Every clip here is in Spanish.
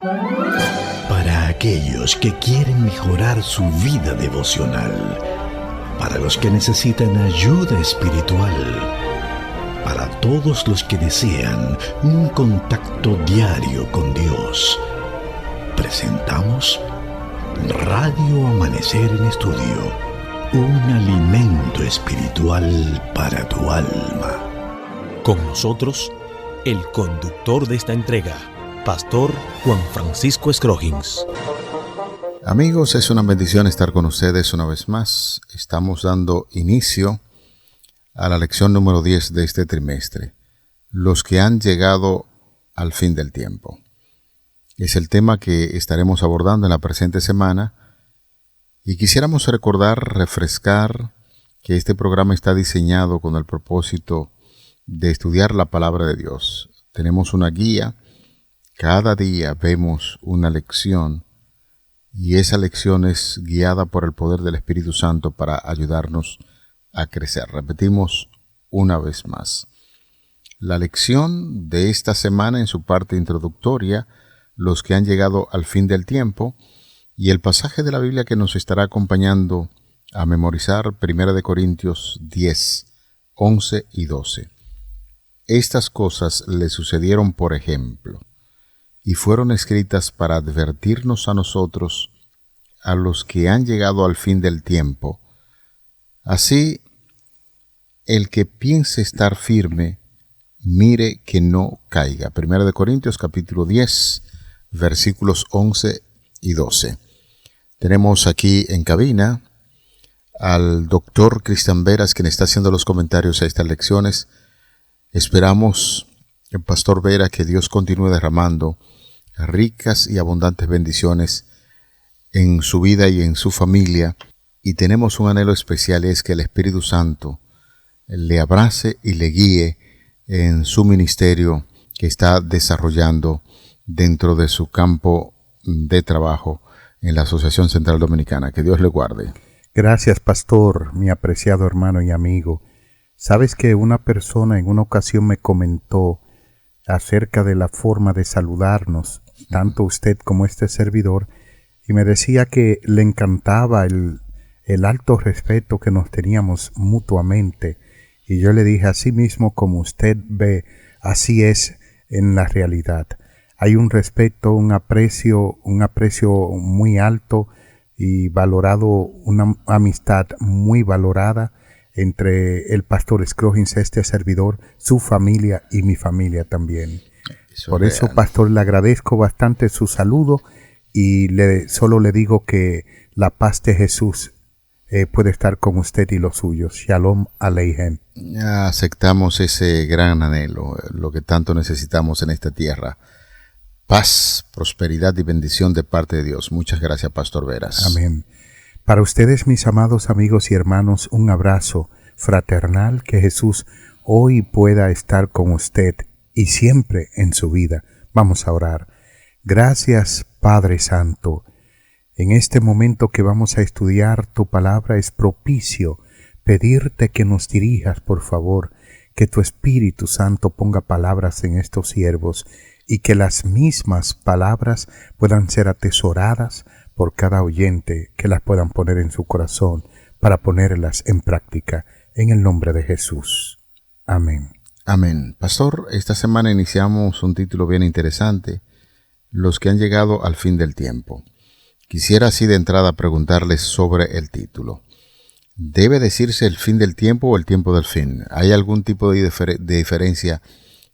Para aquellos que quieren mejorar su vida devocional, para los que necesitan ayuda espiritual, para todos los que desean un contacto diario con Dios, presentamos Radio Amanecer en Estudio, un alimento espiritual para tu alma. Con nosotros, el conductor de esta entrega, Pastor Juan Francisco Scroggins. Amigos, es una bendición estar con ustedes una vez más. Estamos dando inicio a la lección número 10 de este trimestre, los que han llegado al fin del tiempo. Es el tema que estaremos abordando en la presente semana y quisiéramos refrescar que este programa está diseñado con el propósito de estudiar la palabra de Dios. Tenemos una guía, cada día vemos una lección y esa lección es guiada por el poder del Espíritu Santo para ayudarnos a crecer. Repetimos una vez más. La lección de esta semana en su parte introductoria, los que han llegado al fin del tiempo, y el pasaje de la Biblia que nos estará acompañando a memorizar 1 Corintios 10, 11 y 12. Estas cosas le sucedieron por ejemplo, y fueron escritas para advertirnos a nosotros, a los que han llegado al fin del tiempo. Así, el que piense estar firme, mire que no caiga. 1 Corintios capítulo 10, versículos 11 y 12. Tenemos aquí en cabina al doctor Cristian Veras, quien está haciendo los comentarios a estas lecciones. Esperamos, el Pastor Vera, que Dios continúe derramando ricas y abundantes bendiciones en su vida y en su familia. Y tenemos un anhelo especial, es que el Espíritu Santo le abrace y le guíe en su ministerio que está desarrollando dentro de su campo de trabajo en la Asociación Central Dominicana. Que Dios le guarde. Gracias, pastor, mi apreciado hermano y amigo. Sabes que una persona en una ocasión me comentó acerca de la forma de saludarnos, tanto usted como este servidor, y me decía que le encantaba el alto respeto que nos teníamos mutuamente. Y yo le dije, así mismo como usted ve, así es en la realidad. Hay un respeto, un aprecio muy alto y valorado, una amistad muy valorada entre el pastor Scroggins, este servidor, su familia y mi familia también. Por eso, pastor, le agradezco bastante su saludo y solo le digo que la paz de Jesús puede estar con usted y los suyos. Shalom Aleichem. Aceptamos ese gran anhelo, lo que tanto necesitamos en esta tierra. Paz, prosperidad y bendición de parte de Dios. Muchas gracias, Pastor Veras. Amén. Para ustedes, mis amados amigos y hermanos, un abrazo fraternal, que Jesús hoy pueda estar con usted y siempre en su vida. Vamos a orar. Gracias, Padre Santo. En este momento que vamos a estudiar tu palabra es propicio pedirte que nos dirijas, por favor, que tu Espíritu Santo ponga palabras en estos siervos y que las mismas palabras puedan ser atesoradas por cada oyente, que las puedan poner en su corazón para ponerlas en práctica, en el nombre de Jesús. Amén. Amén. Pastor, esta semana iniciamos un título bien interesante, los que han llegado al fin del tiempo. Quisiera así de entrada preguntarles sobre el título. ¿Debe decirse el fin del tiempo o el tiempo del fin? ¿Hay algún tipo de diferencia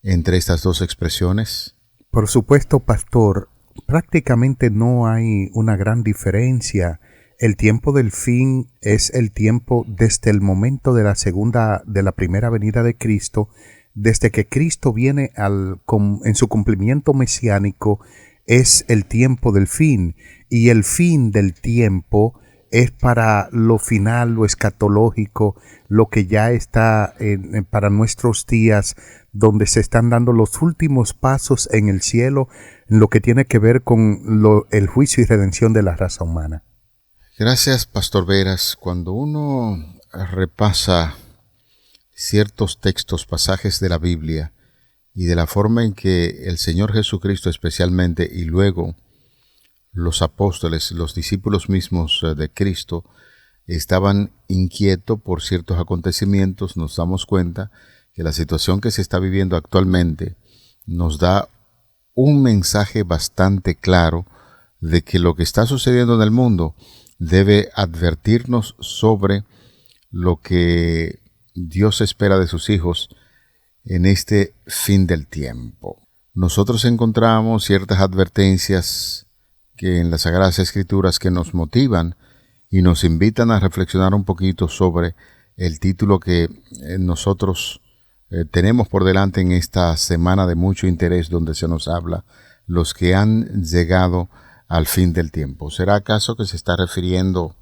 entre estas dos expresiones? Por supuesto, pastor, prácticamente no hay una gran diferencia. El tiempo del fin es el tiempo desde el momento de la primera venida de Cristo, desde que Cristo viene en su cumplimiento mesiánico, es el tiempo del fin. Y el fin del tiempo es para lo final, lo escatológico, lo que ya está para nuestros días, donde se están dando los últimos pasos en el cielo, en lo que tiene que ver con el juicio y redención de la raza humana. Gracias, Pastor Veras. Cuando uno repasa ciertos textos, pasajes de la Biblia, y de la forma en que el Señor Jesucristo especialmente y luego los apóstoles, los discípulos mismos de Cristo, estaban inquietos por ciertos acontecimientos, nos damos cuenta que la situación que se está viviendo actualmente nos da un mensaje bastante claro de que lo que está sucediendo en el mundo debe advertirnos sobre lo que Dios espera de sus hijos en este fin del tiempo. Nosotros encontramos ciertas advertencias que en las Sagradas Escrituras que nos motivan y nos invitan a reflexionar un poquito sobre el título que nosotros tenemos por delante en esta semana de mucho interés, donde se nos habla los que han llegado al fin del tiempo. ¿Será acaso que se está refiriendo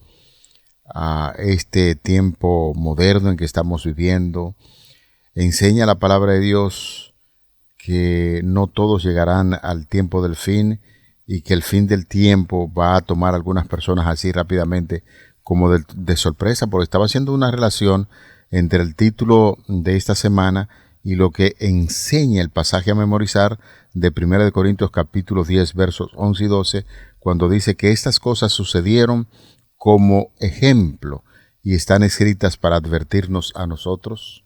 a este tiempo moderno en que estamos viviendo? Enseña la palabra de Dios que no todos llegarán al tiempo del fin y que el fin del tiempo va a tomar a algunas personas así rápidamente como de sorpresa, porque estaba haciendo una relación entre el título de esta semana y lo que enseña el pasaje a memorizar de 1 Corintios capítulo 10 versos 11 y 12, cuando dice que estas cosas sucedieron como ejemplo y están escritas para advertirnos a nosotros.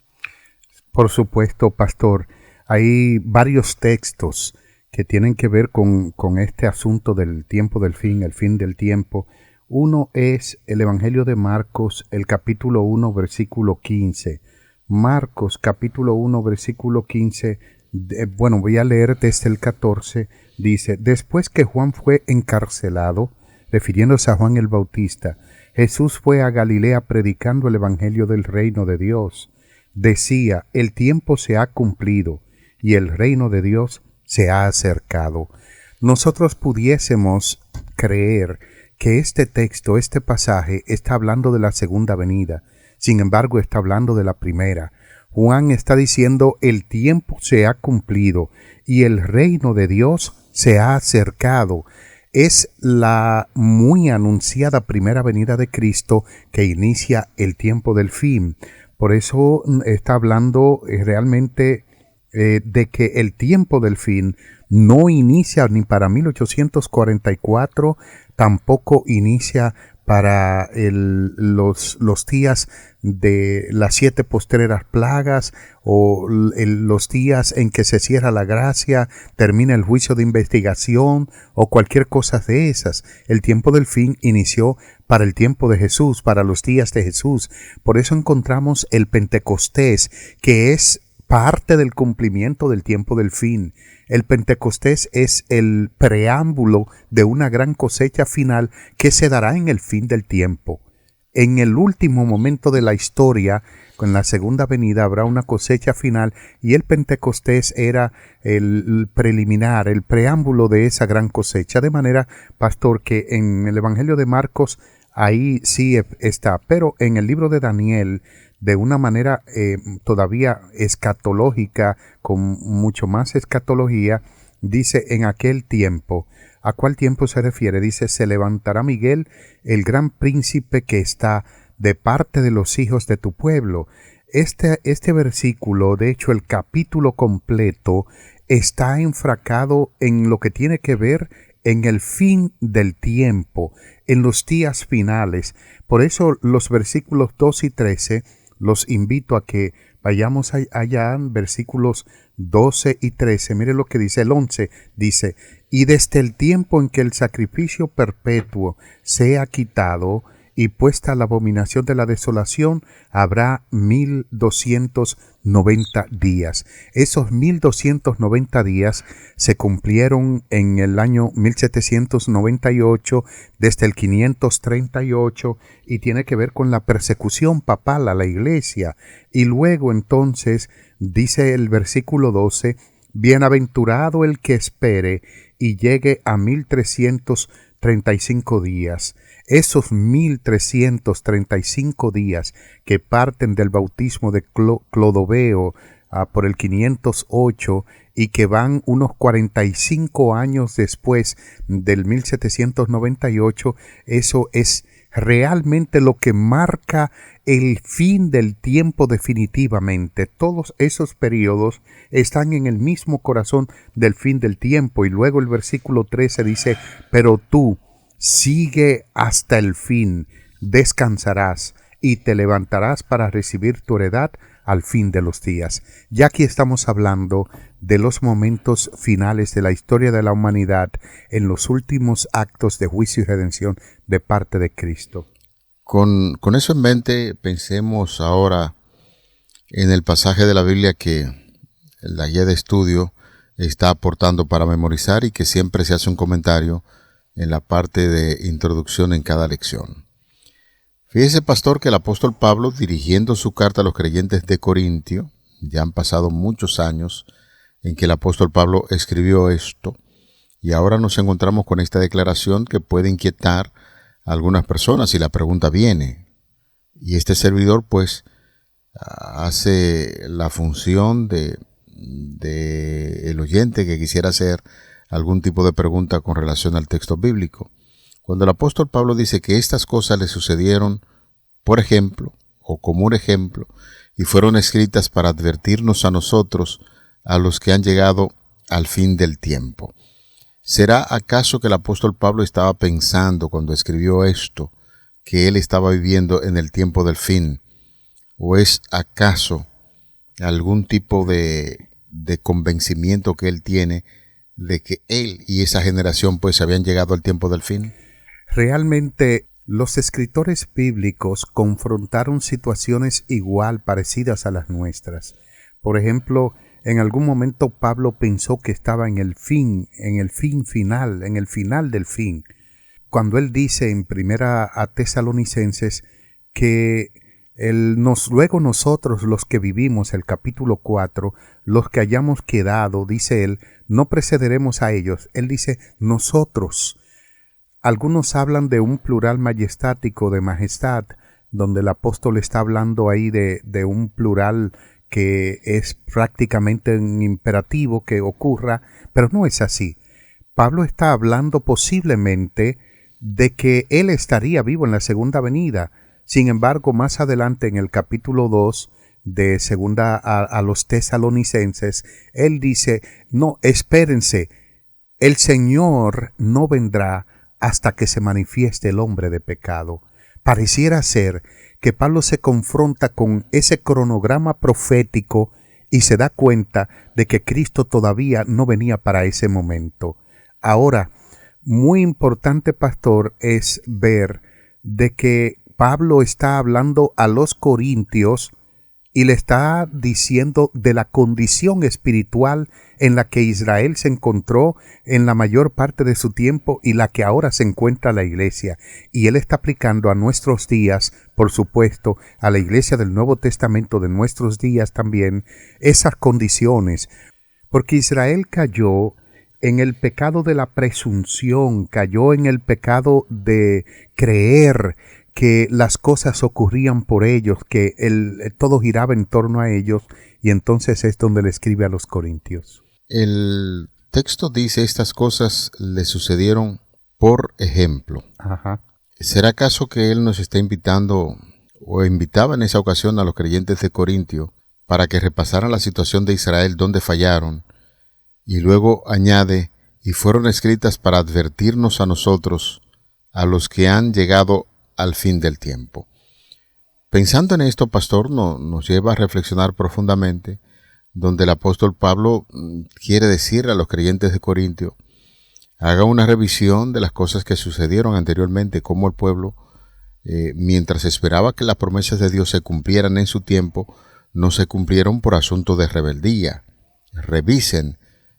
Por supuesto, pastor, hay varios textos que tienen que ver con este asunto del tiempo del fin, el fin del tiempo. Uno es el Evangelio de Marcos, el capítulo 1, versículo 15. Marcos, capítulo 1, versículo 15, voy a leer desde el 14, dice: después que Juan fue encarcelado, refiriéndose a Juan el Bautista, Jesús fue a Galilea predicando el Evangelio del reino de Dios. Decía: el tiempo se ha cumplido y el reino de Dios se ha acercado. Nosotros pudiésemos creer que este texto, este pasaje, está hablando de la segunda venida. Sin embargo, está hablando de la primera. Juan está diciendo: el tiempo se ha cumplido y el reino de Dios se ha acercado. Es la muy anunciada primera venida de Cristo que inicia el tiempo del fin. Por eso está hablando realmente de que el tiempo del fin no inicia ni para 1844, tampoco inicia para los días de las 7 postreras plagas o los días en que se cierra la gracia, termina el juicio de investigación o cualquier cosa de esas. El tiempo del fin inició para el tiempo de Jesús, para los días de Jesús. Por eso encontramos el Pentecostés, que es parte del cumplimiento del tiempo del fin. El Pentecostés es el preámbulo de una gran cosecha final que se dará en el fin del tiempo. En el último momento de la historia, con la segunda venida, habrá una cosecha final y el Pentecostés era el preliminar, el preámbulo de esa gran cosecha. De manera, pastor, que en el Evangelio de Marcos ahí sí está, pero en el libro de Daniel, de una manera todavía escatológica, con mucho más escatología, dice: en aquel tiempo. ¿A cuál tiempo se refiere? Dice: se levantará Miguel, el gran príncipe que está de parte de los hijos de tu pueblo. Este versículo, de hecho el capítulo completo, está enfracado en lo que tiene que ver en el fin del tiempo, en los días finales. Por eso los versículos 2 y 13 los invito a que vayamos allá, versículos 12 y 13. Mire lo que dice el 11. Dice: y desde el tiempo en que el sacrificio perpetuo sea quitado y puesta la abominación de la desolación, habrá 1290 días. Esos 1290 días se cumplieron en el año 1798, desde el 538, y tiene que ver con la persecución papal a la iglesia. Y luego entonces dice el versículo 12: bienaventurado el que espere y llegue a 1335 días. Esos 1335 días que parten del bautismo de Clodoveo por el 508 y que van unos 45 años después del 1798, eso es realmente lo que marca el fin del tiempo definitivamente. Todos esos periodos están en el mismo corazón del fin del tiempo. Y luego el versículo 13 dice, pero tú sigue hasta el fin, descansarás y te levantarás para recibir tu heredad al fin de los días. Ya aquí estamos hablando de los momentos finales de la historia de la humanidad en los últimos actos de juicio y redención de parte de Cristo. Con eso en mente, pensemos ahora en el pasaje de la Biblia que la guía de estudio está aportando para memorizar y que siempre se hace un comentario en la parte de introducción en cada lección. Fíjese, pastor, que el apóstol Pablo, dirigiendo su carta a los creyentes de Corintio, ya han pasado muchos años en que el apóstol Pablo escribió esto, y ahora nos encontramos con esta declaración que puede inquietar a algunas personas y la pregunta viene. Y este servidor pues hace la función de el oyente que quisiera hacer algún tipo de pregunta con relación al texto bíblico. Cuando el apóstol Pablo dice que estas cosas le sucedieron, por ejemplo, o como un ejemplo, y fueron escritas para advertirnos a nosotros, a los que han llegado al fin del tiempo. ¿Será acaso que el apóstol Pablo estaba pensando cuando escribió esto, que él estaba viviendo en el tiempo del fin? ¿O es acaso algún tipo de convencimiento que él tiene de que él y esa generación pues habían llegado al tiempo del fin? Realmente los escritores bíblicos confrontaron situaciones igual parecidas a las nuestras. Por ejemplo, en algún momento Pablo pensó que estaba en el fin final, en el final del fin. Cuando él dice en Primera a Tesalonicenses que luego nosotros los que vivimos, el capítulo 4, los que hayamos quedado, dice él, no precederemos a ellos. Él dice nosotros. Algunos hablan de un plural majestático de majestad, donde el apóstol está hablando ahí de un plural que es prácticamente un imperativo que ocurra, pero no es así. Pablo está hablando posiblemente de que él estaría vivo en la segunda venida. Sin embargo, más adelante en el capítulo 2 de segunda a los tesalonicenses, él dice, no, espérense, el Señor no vendrá hasta que se manifieste el hombre de pecado. Pareciera ser que Pablo se confronta con ese cronograma profético y se da cuenta de que Cristo todavía no venía para ese momento. Ahora, muy importante, pastor, es ver de que Pablo está hablando a los corintios y le está diciendo de la condición espiritual en la que Israel se encontró en la mayor parte de su tiempo y la que ahora se encuentra la iglesia. Y él está aplicando a nuestros días, por supuesto, a la iglesia del Nuevo Testamento de nuestros días también, esas condiciones. Porque Israel cayó en el pecado de la presunción, cayó en el pecado de creer que las cosas ocurrían por ellos, que todo giraba en torno a ellos, y entonces es donde le escribe a los corintios. El texto dice, estas cosas le sucedieron por ejemplo. Ajá. ¿Será acaso que él nos está invitando, o invitaba en esa ocasión a los creyentes de Corintio, para que repasaran la situación de Israel donde fallaron, y luego añade, y fueron escritas para advertirnos a nosotros, a los que han llegado al fin del tiempo? Pensando en esto, pastor, nos lleva a reflexionar profundamente, donde el apóstol Pablo quiere decir a los creyentes de Corintio, haga una revisión de las cosas que sucedieron anteriormente, cómo el pueblo, mientras esperaba que las promesas de Dios se cumplieran en su tiempo, no se cumplieron por asunto de rebeldía. Revisen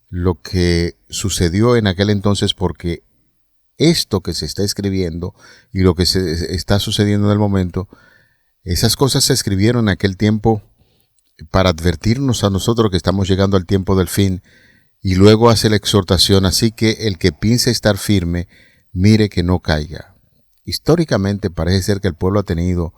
lo que sucedió en aquel entonces, porque esto que se está escribiendo y lo que se está sucediendo en el momento, esas cosas se escribieron en aquel tiempo para advertirnos a nosotros que estamos llegando al tiempo del fin, y luego hace la exhortación, así que el que piense estar firme, mire que no caiga. Históricamente parece ser que el pueblo ha tenido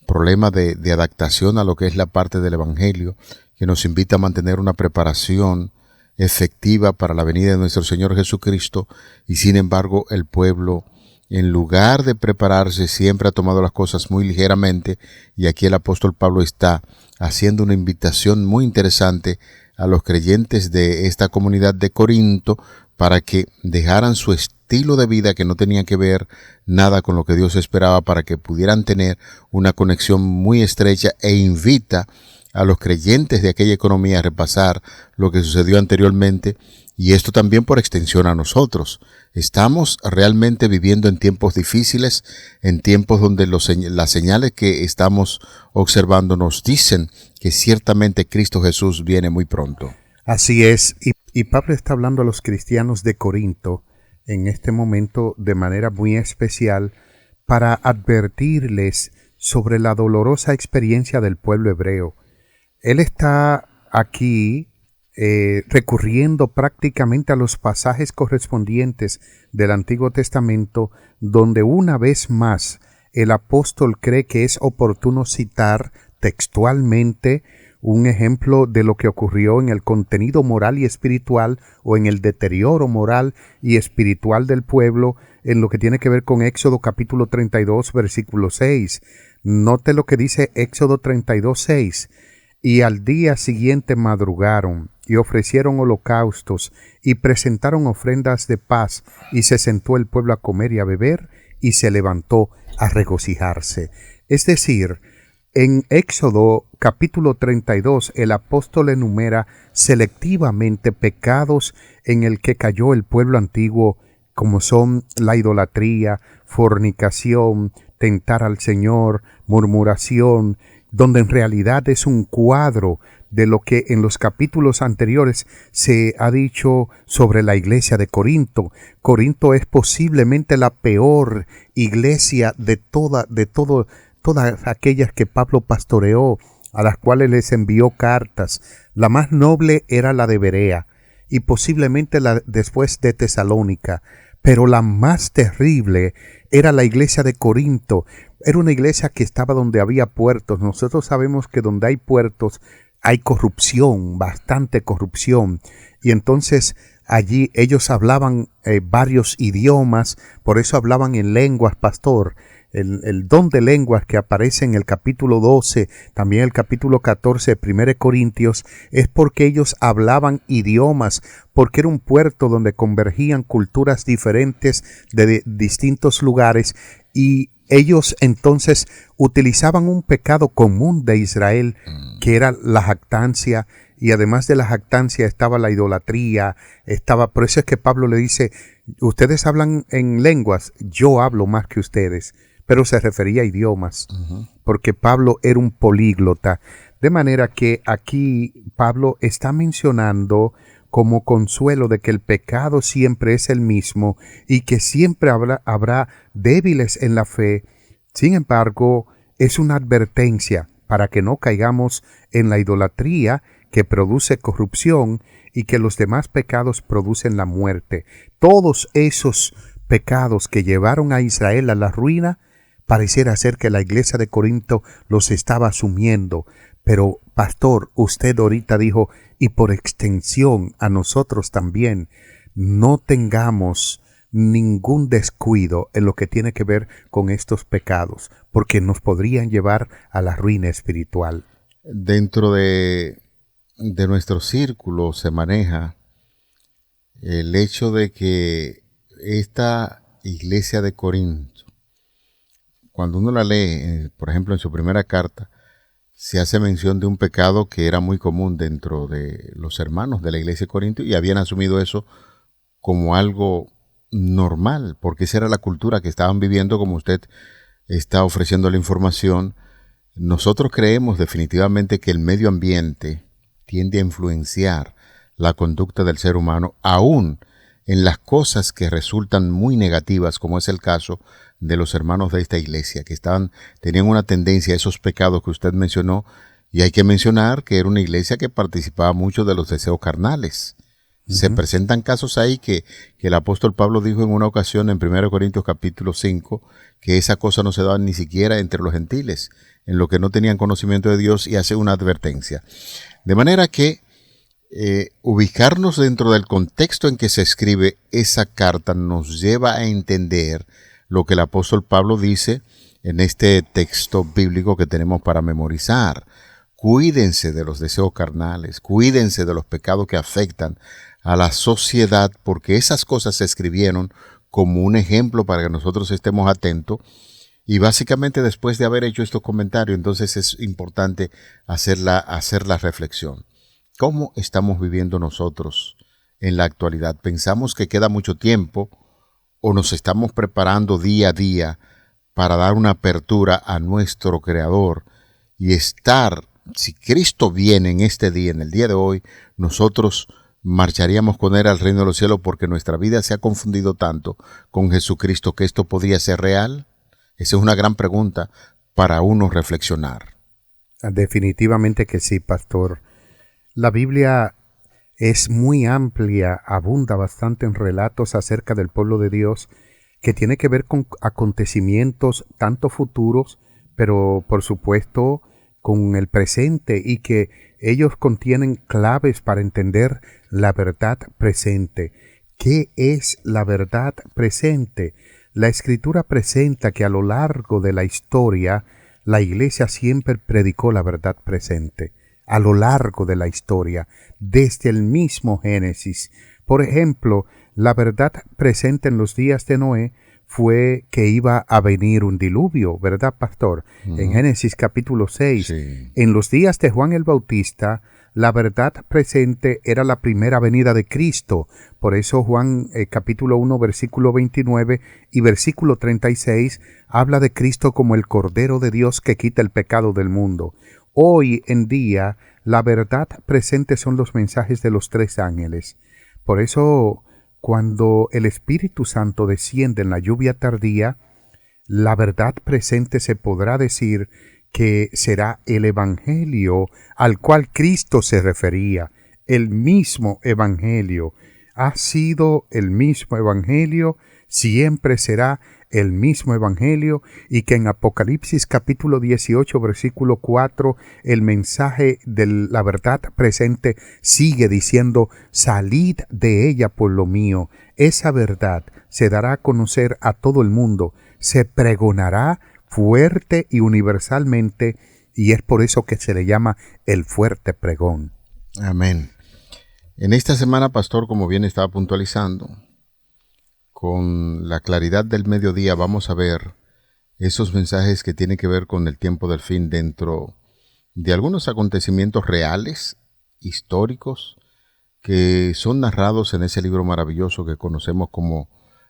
problemas de adaptación a lo que es la parte del evangelio, que nos invita a mantener una preparación efectiva para la venida de nuestro Señor Jesucristo, y sin embargo el pueblo, en lugar de prepararse, siempre ha tomado las cosas muy ligeramente, y aquí el apóstol Pablo está haciendo una invitación muy interesante a los creyentes de esta comunidad de Corinto para que dejaran su estilo de vida que no tenía que ver nada con lo que Dios esperaba, para que pudieran tener una conexión muy estrecha, e invita a los creyentes de aquella economía a repasar lo que sucedió anteriormente, y esto también por extensión a nosotros. Estamos realmente viviendo en tiempos difíciles, en tiempos donde las señales que estamos observando nos dicen que ciertamente Cristo Jesús viene muy pronto. Así es, y Pablo está hablando a los cristianos de Corinto en este momento de manera muy especial para advertirles sobre la dolorosa experiencia del pueblo hebreo. Él está aquí recurriendo prácticamente a los pasajes correspondientes del Antiguo Testamento, donde una vez más el apóstol cree que es oportuno citar textualmente un ejemplo de lo que ocurrió en el contenido moral y espiritual, o en el deterioro moral y espiritual del pueblo, en lo que tiene que ver con Éxodo capítulo 32, versículo 6. Note lo que dice Éxodo 32, 6. Y al día siguiente madrugaron y ofrecieron holocaustos y presentaron ofrendas de paz, y se sentó el pueblo a comer y a beber, y se levantó a regocijarse. Es decir, en Éxodo capítulo 32 el apóstol enumera selectivamente pecados en el que cayó el pueblo antiguo, como son la idolatría, fornicación, tentar al Señor, murmuración, donde en realidad es un cuadro de lo que en los capítulos anteriores se ha dicho sobre la iglesia de Corinto. Corinto es posiblemente la peor iglesia de todas aquellas que Pablo pastoreó, a las cuales les envió cartas. La más noble era la de Berea, y posiblemente la después de Tesalónica, pero la más terrible era la iglesia de Corinto. Era una iglesia que estaba donde había puertos. Nosotros sabemos que donde hay puertos hay corrupción, bastante corrupción, y entonces allí ellos hablaban varios idiomas, por eso hablaban en lenguas, pastor. El don de lenguas que aparece en el capítulo 12, también el capítulo 14 de 1 Corintios, es porque ellos hablaban idiomas, porque era un puerto donde convergían culturas diferentes de distintos lugares, y ellos entonces utilizaban un pecado común de Israel, que era la jactancia, y además de la jactancia estaba la idolatría, por eso es que Pablo le dice, ustedes hablan en lenguas, yo hablo más que ustedes. Pero se refería a idiomas, porque Pablo era un políglota. De manera que aquí Pablo está mencionando como consuelo de que el pecado siempre es el mismo y que siempre habrá débiles en la fe. Sin embargo, es una advertencia para que no caigamos en la idolatría, que produce corrupción, y que los demás pecados producen la muerte. Todos esos pecados que llevaron a Israel a la ruina, pareciera ser que la iglesia de Corinto los estaba asumiendo. Pero, pastor, usted ahorita dijo, y por extensión a nosotros también, no tengamos ningún descuido en lo que tiene que ver con estos pecados, porque nos podrían llevar a la ruina espiritual. Dentro de nuestro círculo se maneja el hecho de que esta iglesia de Corinto, cuando uno la lee, por ejemplo, en su primera carta, se hace mención de un pecado que era muy común dentro de los hermanos de la iglesia de Corinto, y habían asumido eso como algo normal, porque esa era la cultura que estaban viviendo, como usted está ofreciendo la información. Nosotros creemos definitivamente que el medio ambiente tiende a influenciar la conducta del ser humano, aún en las cosas que resultan muy negativas, como es el caso de los hermanos de esta iglesia, que tenían una tendencia a esos pecados que usted mencionó, y hay que mencionar que era una iglesia que participaba mucho de los deseos carnales. Se presentan casos ahí que el apóstol Pablo dijo en una ocasión en 1 Corintios capítulo 5 que esa cosa no se daba ni siquiera entre los gentiles, en lo que no tenían conocimiento de Dios, y hace una advertencia. De manera que ubicarnos dentro del contexto en que se escribe esa carta nos lleva a entender lo que el apóstol Pablo dice en este texto bíblico que tenemos para memorizar. Cuídense de los deseos carnales, cuídense de los pecados que afectan a la sociedad, porque esas cosas se escribieron como un ejemplo para que nosotros estemos atentos. Y básicamente después de haber hecho estos comentarios, entonces es importante hacer la reflexión. ¿Cómo estamos viviendo nosotros en la actualidad? ¿Pensamos que queda mucho tiempo o nos estamos preparando día a día para dar una apertura a nuestro Creador y estar, si Cristo viene en este día, en el día de hoy, nosotros marcharíamos con Él al reino de los cielos porque nuestra vida se ha confundido tanto con Jesucristo que esto podría ser real? Esa es una gran pregunta para uno reflexionar. Definitivamente que sí, pastor. La Biblia es muy amplia, abunda bastante en relatos acerca del pueblo de Dios que tiene que ver con acontecimientos tanto futuros, pero por supuesto con el presente, y que ellos contienen claves para entender la verdad presente. ¿Qué es la verdad presente? La Escritura presenta que a lo largo de la historia la Iglesia siempre predicó la verdad presente. A lo largo de la historia, desde el mismo Génesis. Por ejemplo, la verdad presente en los días de Noé fue que iba a venir un diluvio, ¿verdad, pastor? En Génesis capítulo 6. Sí. En los días de Juan el Bautista, la verdad presente era la primera venida de Cristo. Por eso Juan capítulo 1, versículo 29 y versículo 36 habla de Cristo como el Cordero de Dios que quita el pecado del mundo. Hoy en día, la verdad presente son los mensajes de los 3 ángeles. Por eso, cuando el Espíritu Santo desciende en la lluvia tardía, la verdad presente se podrá decir que será el Evangelio al cual Cristo se refería. El mismo Evangelio ha sido el mismo Evangelio, siempre será el mismo Evangelio, y que en Apocalipsis capítulo 18 versículo 4 el mensaje de la verdad presente sigue diciendo: salid de ella, pueblo mío. Esa verdad se dará a conocer a todo el mundo, se pregonará fuerte y universalmente, y es por eso que se le llama el fuerte pregón. Amén. En esta semana, pastor, como bien estaba puntualizando, con la claridad del mediodía vamos a ver esos mensajes que tienen que ver con el tiempo del fin dentro de algunos acontecimientos reales, históricos, que son narrados en ese libro maravilloso que conocemos como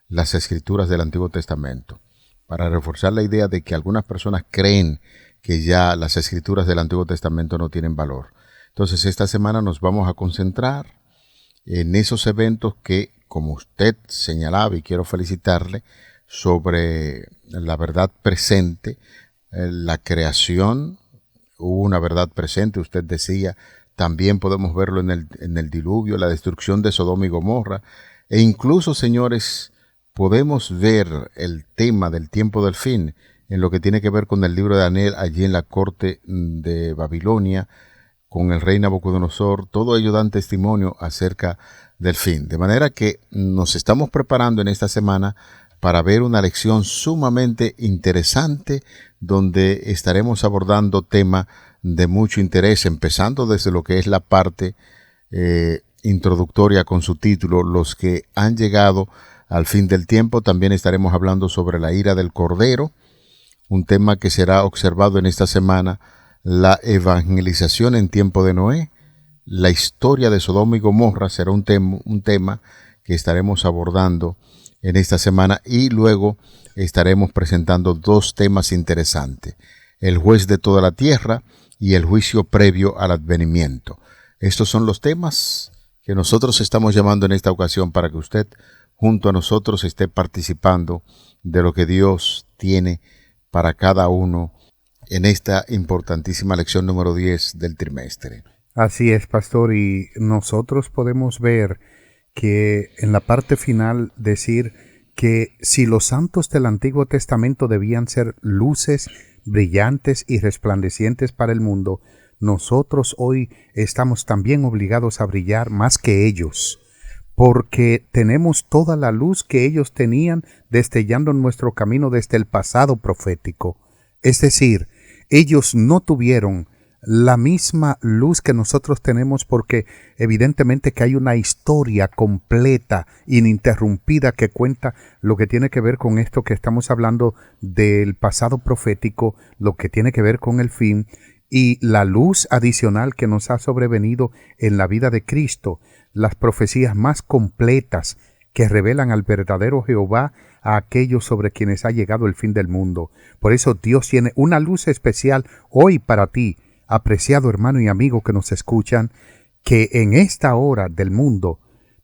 las Escrituras del Antiguo Testamento, para reforzar la idea de que algunas personas creen que ya las Escrituras del Antiguo Testamento no tienen valor. Entonces, esta semana nos vamos a concentrar en esos eventos que, como usted señalaba, y quiero felicitarle, sobre la verdad presente, la creación, hubo una verdad presente, usted decía, también podemos verlo en el diluvio, la destrucción de Sodoma y Gomorra, e incluso, señores, podemos ver el tema del tiempo del fin en lo que tiene que ver con el libro de Daniel allí en la corte de Babilonia, con el rey Nabucodonosor. Todo ello dan testimonio acerca del fin. De manera que nos estamos preparando en esta semana para ver una lección sumamente interesante donde estaremos abordando temas de mucho interés, empezando desde lo que es la parte introductoria con su título, Los que han llegado al fin del tiempo. También estaremos hablando sobre la ira del Cordero, un tema que será observado en esta semana, la evangelización en tiempo de Noé, la historia de Sodoma y Gomorra será un tema que estaremos abordando en esta semana, y luego estaremos presentando 2 temas interesantes: el juez de toda la tierra y el juicio previo al advenimiento. Estos son los temas que nosotros estamos llamando en esta ocasión para que usted junto a nosotros esté participando de lo que Dios tiene para cada uno en esta importantísima lección número 10 del trimestre. Así es, pastor, y nosotros podemos ver que en la parte final decir que si los santos del Antiguo Testamento debían ser luces brillantes y resplandecientes para el mundo, nosotros hoy estamos también obligados a brillar más que ellos, porque tenemos toda la luz que ellos tenían destellando en nuestro camino desde el pasado profético. Es decir, ellos no tuvieron la misma luz que nosotros tenemos porque evidentemente que hay una historia completa, ininterrumpida, que cuenta lo que tiene que ver con esto que estamos hablando del pasado profético, lo que tiene que ver con el fin y la luz adicional que nos ha sobrevenido en la vida de Cristo, las profecías más completas que revelan al verdadero Jehová a aquellos sobre quienes ha llegado el fin del mundo. Por eso Dios tiene una luz especial hoy para ti, apreciado hermano y amigo que nos escuchan, que en esta hora del mundo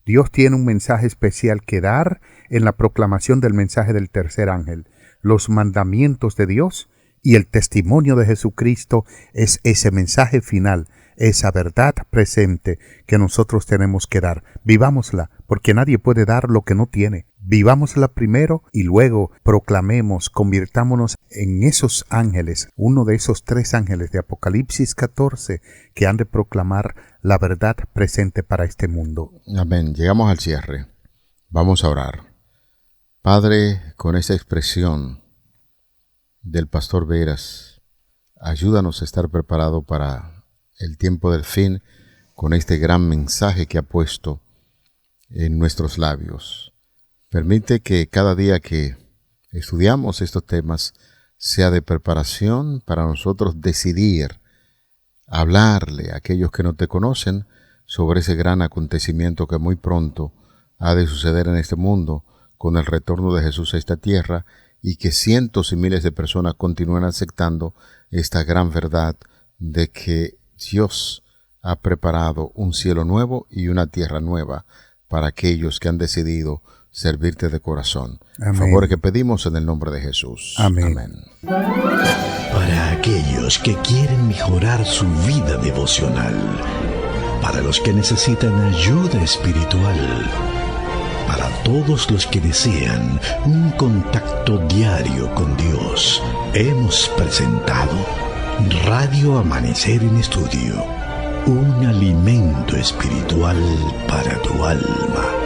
Dios tiene un mensaje especial que dar en la proclamación del mensaje del tercer ángel. Los mandamientos de Dios y el testimonio de Jesucristo es ese mensaje final, esa verdad presente que nosotros tenemos que dar. Vivámosla, porque nadie puede dar lo que no tiene. Vivámosla primero y luego proclamemos, convirtámonos en esos ángeles, uno de esos 3 ángeles de Apocalipsis 14 que han de proclamar la verdad presente para este mundo. Amén. Llegamos al cierre. Vamos a orar. Padre, con esa expresión del pastor Veras, ayúdanos a estar preparados para el tiempo del fin con este gran mensaje que ha puesto en nuestros labios. Permite que cada día que estudiamos estos temas sea de preparación para nosotros decidir hablarle a aquellos que no te conocen sobre ese gran acontecimiento que muy pronto ha de suceder en este mundo con el retorno de Jesús a esta tierra y que cientos y miles de personas continúen aceptando esta gran verdad de que Dios ha preparado un cielo nuevo y una tierra nueva para aquellos que han decidido servirte de corazón. Amén. Favor que pedimos en el nombre de Jesús. Amén. Amén. Para aquellos que quieren mejorar su vida devocional, para los que necesitan ayuda espiritual, para todos los que desean un contacto diario con Dios, hemos presentado Radio Amanecer en Estudio, un alimento espiritual para tu alma.